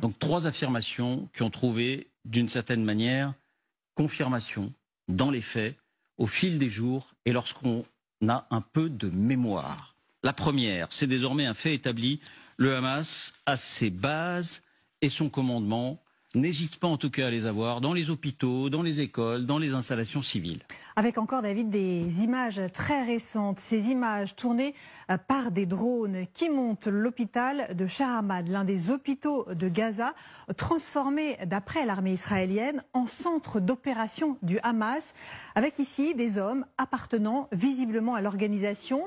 Donc 3 affirmations qui ont trouvé d'une certaine manière confirmation dans les faits au fil des jours et lorsqu'on a un peu de mémoire. La première, c'est désormais un fait établi, le Hamas a ses bases et son commandement n'hésite pas en tout cas à les avoir dans les hôpitaux, dans les écoles, dans les installations civiles. Avec encore, David, des images très récentes, ces images tournées par des drones qui montent l'hôpital de Shah Ahmad, l'un des hôpitaux de Gaza, transformé d'après l'armée israélienne en centre d'opération du Hamas, avec ici des hommes appartenant visiblement à l'organisation.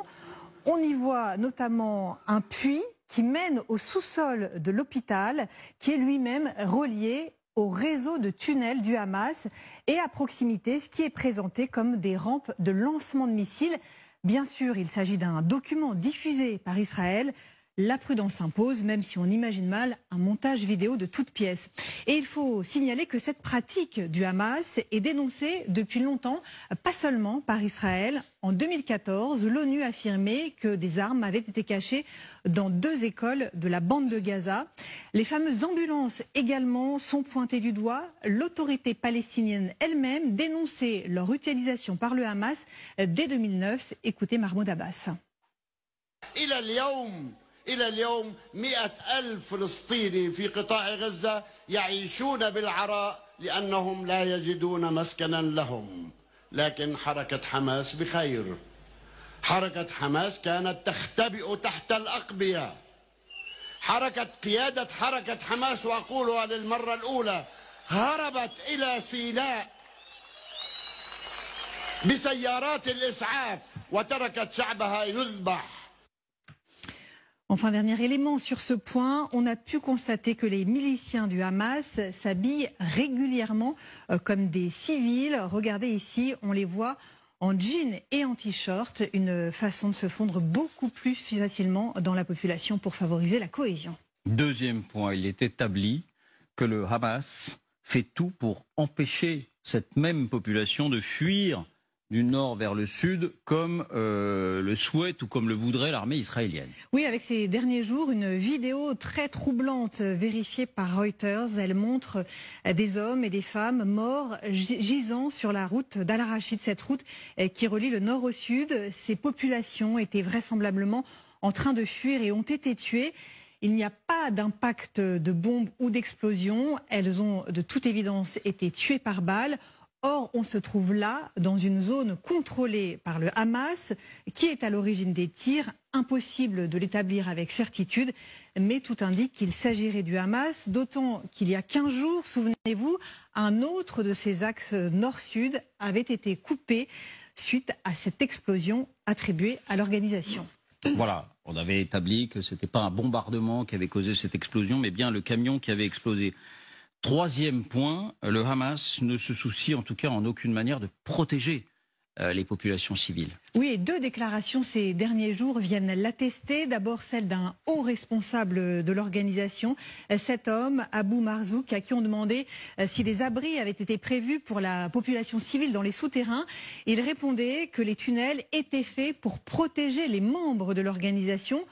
On y voit notamment un puits qui mène au sous-sol de l'hôpital, qui est lui-même relié au réseau de tunnels du Hamas et à proximité, ce qui est présenté comme des rampes de lancement de missiles. Bien sûr, il s'agit d'un document diffusé par Israël. La prudence s'impose, même si on imagine mal un montage vidéo de toutes pièces. Et il faut signaler que cette pratique du Hamas est dénoncée depuis longtemps, pas seulement par Israël. En 2014, l'ONU affirmait que des armes avaient été cachées dans 2 écoles de la bande de Gaza. Les fameuses ambulances également sont pointées du doigt. L'autorité palestinienne elle-même dénonçait leur utilisation par le Hamas dès 2009. Écoutez Mahmoud Abbas. إلى اليوم 100,000 فلسطيني في قطاع غزة يعيشون بالعراء لأنهم لا يجدون مسكنا لهم. لكن حركة حماس بخير. حركة حماس كانت تختبئ تحت الأقبية. قيادة حركة حماس، وأقولها للمرة الأولى، هربت إلى سيناء بسيارات الإسعاف وتركت شعبها يذبح. Enfin, dernier élément sur ce point, on a pu constater que les miliciens du Hamas s'habillent régulièrement comme des civils. Regardez ici, on les voit en jean et en t-shirt, une façon de se fondre beaucoup plus facilement dans la population pour favoriser la cohésion. Deuxième point, il est établi que le Hamas fait tout pour empêcher cette même population de fuir du nord vers le sud, comme le souhaite ou comme le voudrait l'armée israélienne. Oui, avec ces derniers jours, une vidéo très troublante vérifiée par Reuters. Elle montre des hommes et des femmes morts gisant sur la route d'Al-Rachid, cette route qui relie le nord au sud. Ces populations étaient vraisemblablement en train de fuir et ont été tuées. Il n'y a pas d'impact de bombes ou d'explosions. Elles ont de toute évidence été tuées par balles. Or, on se trouve là, dans une zone contrôlée par le Hamas, qui est à l'origine des tirs. Impossible de l'établir avec certitude, mais tout indique qu'il s'agirait du Hamas, d'autant qu'il y a 15 jours, souvenez-vous, un autre de ces axes nord-sud avait été coupé suite à cette explosion attribuée à l'organisation. Voilà, on avait établi que ce n'était pas un bombardement qui avait causé cette explosion, mais bien le camion qui avait explosé. Troisième point, le Hamas ne se soucie en tout cas en aucune manière de protéger les populations civiles. Oui, et 2 déclarations ces derniers jours viennent l'attester. D'abord celle d'un haut responsable de l'organisation, cet homme, Abou Marzouk, à qui on demandait si des abris avaient été prévus pour la population civile dans les souterrains. Il répondait que les tunnels étaient faits pour protéger les membres de l'organisation.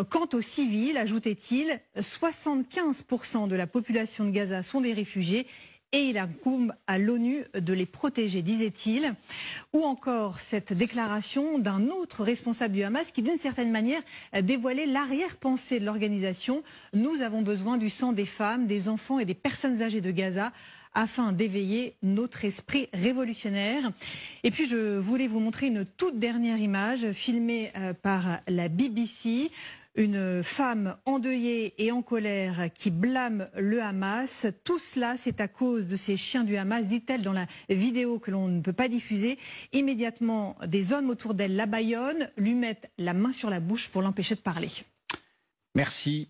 Quant aux civils, ajoutait-il, 75% de la population de Gaza sont des réfugiés et il incombe à l'ONU de les protéger, disait-il. Ou encore cette déclaration d'un autre responsable du Hamas qui, d'une certaine manière, dévoilait l'arrière-pensée de l'organisation. Nous avons besoin du sang des femmes, des enfants et des personnes âgées de Gaza afin d'éveiller notre esprit révolutionnaire. Et puis je voulais vous montrer une toute dernière image filmée par la BBC. Une femme endeuillée et en colère qui blâme le Hamas. Tout cela, c'est à cause de ces chiens du Hamas, dit-elle dans la vidéo que l'on ne peut pas diffuser. Immédiatement, des hommes autour d'elle la bâillonnent, lui mettent la main sur la bouche pour l'empêcher de parler. Merci.